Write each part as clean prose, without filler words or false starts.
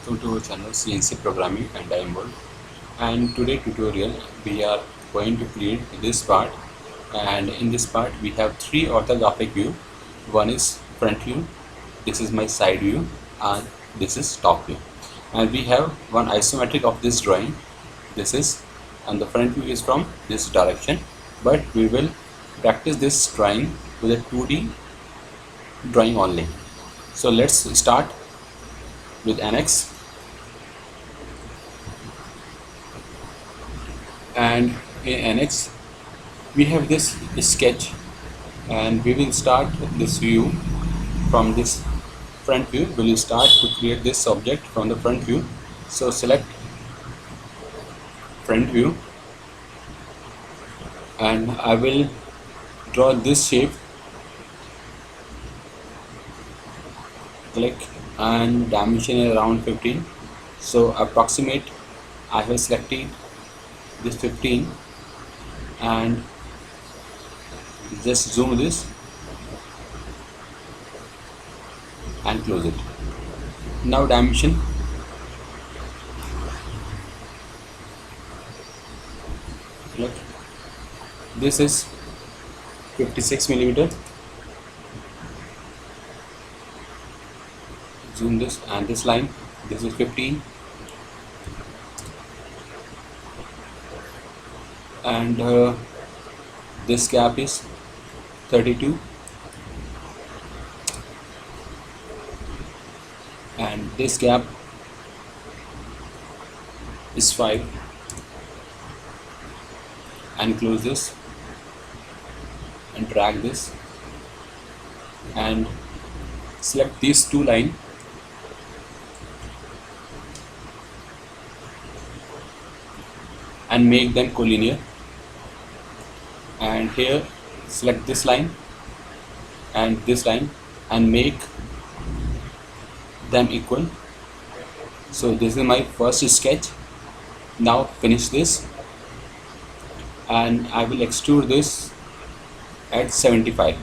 welcome to our channel CNC Programming, and I am Mol. And today tutorial we are going to create this part, and in this part we have three orthographic view. One is front view, this is my side view, and this is top view. And we have one isometric of this drawing. This is, and the front view is from this direction, but we will practice this drawing with a 2D drawing only. So let's start with NX. And in NX we have this sketch, and we will start this view from this front view. We will start to create this object from the front view. So select front view, and I will draw this shape. Click and dimension is around 15, so approximate I have selected this 15, and just zoom this and close it. Now dimension, look, this is 56 millimeter. Zoom this, and this line, this is 15, and this gap is 32, and this gap is 5, and close this and drag this and select these two lines and make them collinear, and here select this line and this line and make them equal. So this is my first sketch. Now finish this, and I will extrude this at 75.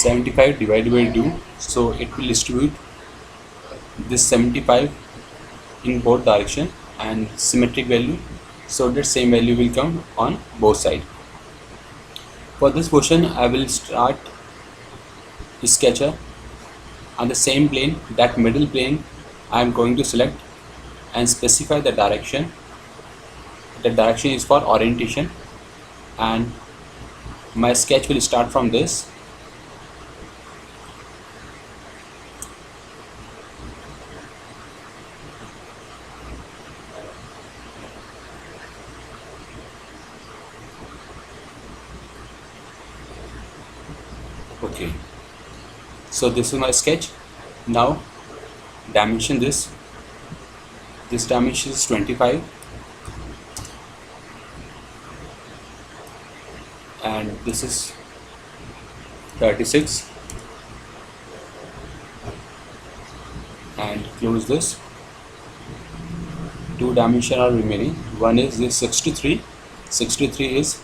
(75) divided by 2, so it will distribute this 75 in both direction and symmetric value, so that same value will come on both sides. For this portion I will start sketcher on the same plane. That middle plane I am going to select and specify the direction. The direction is for orientation, and my sketch will start from this. Okay, so this is my sketch. Now dimension this dimension is 25, and this is 36, and close this. Two dimensions are remaining. One is this 63. 63 is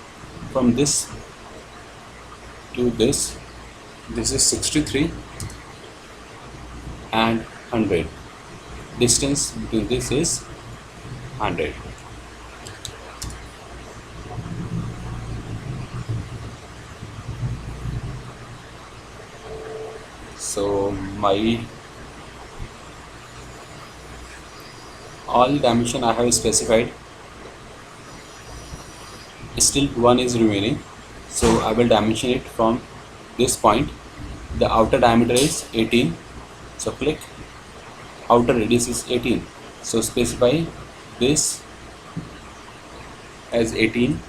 from this to this. This is 63, and 100. Distance between this is 100. So my all dimension I have specified. Still one is remaining, so I will dimension it from this point. The outer diameter is 18, so click outer radius is 18, so specify this as 18.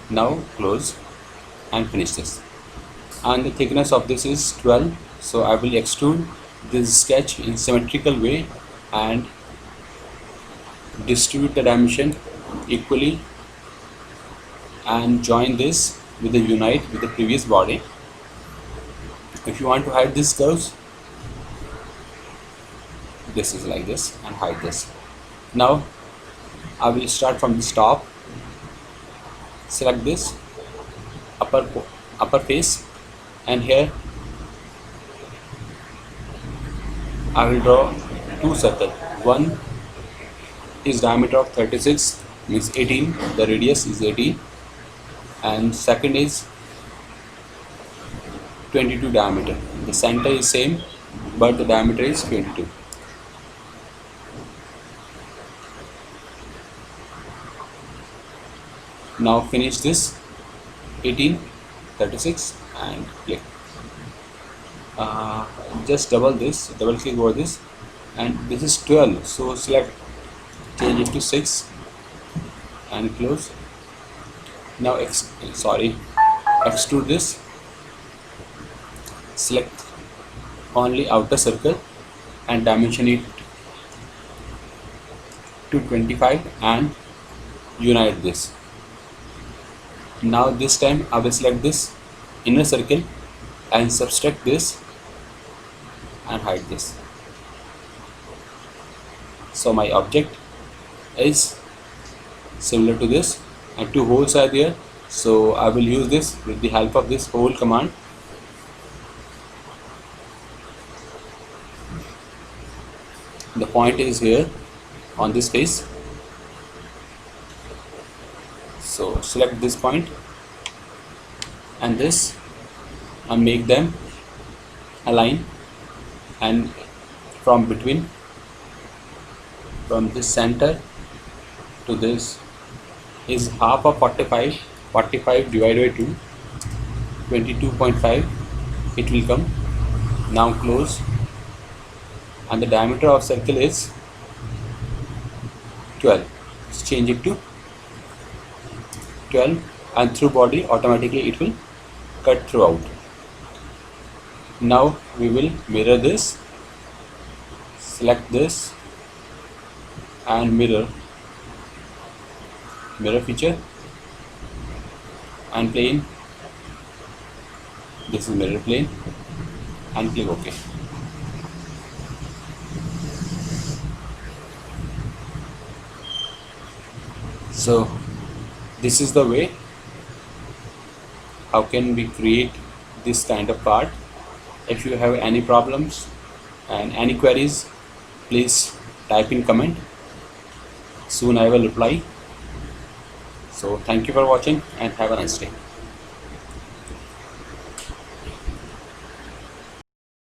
Now close and finish this, and the thickness of this is 12, so I will extrude this sketch in symmetrical way and distribute the dimension equally and join this with the unite with the previous body. If you want to hide these curves, this is like this, and hide this. Now I will start from this top, select this upper face, and here I will draw two circles. One is diameter of 36, means 18, the radius is 18, and second is 22 diameter. The center is same, but the diameter is 22. Now finish this 18, 36 and click. Just double click over this, and this is 12, so select, change it to 6 and close. Now extrude this, select only outer circle and dimension it to 25 and unite this. Now this time I will select this inner circle and subtract this and hide this. So my object is similar to this, and two holes are there, so I will use this with the help of this hole command. The point is here on this face, so select this point and this and make them align, and from between, from this center to this is half of 45 divided by 2, 22.5 it will come. Now close, and the diameter of circle is 12, so change it to 12, and through body automatically it will cut throughout. Now we will mirror this, select this and mirror feature and plane, this is mirror plane, and click OK. So this is the way how can we create this kind of part. If you have any problems and any queries, please type in comment, soon I will reply. So thank you for watching and have a nice day.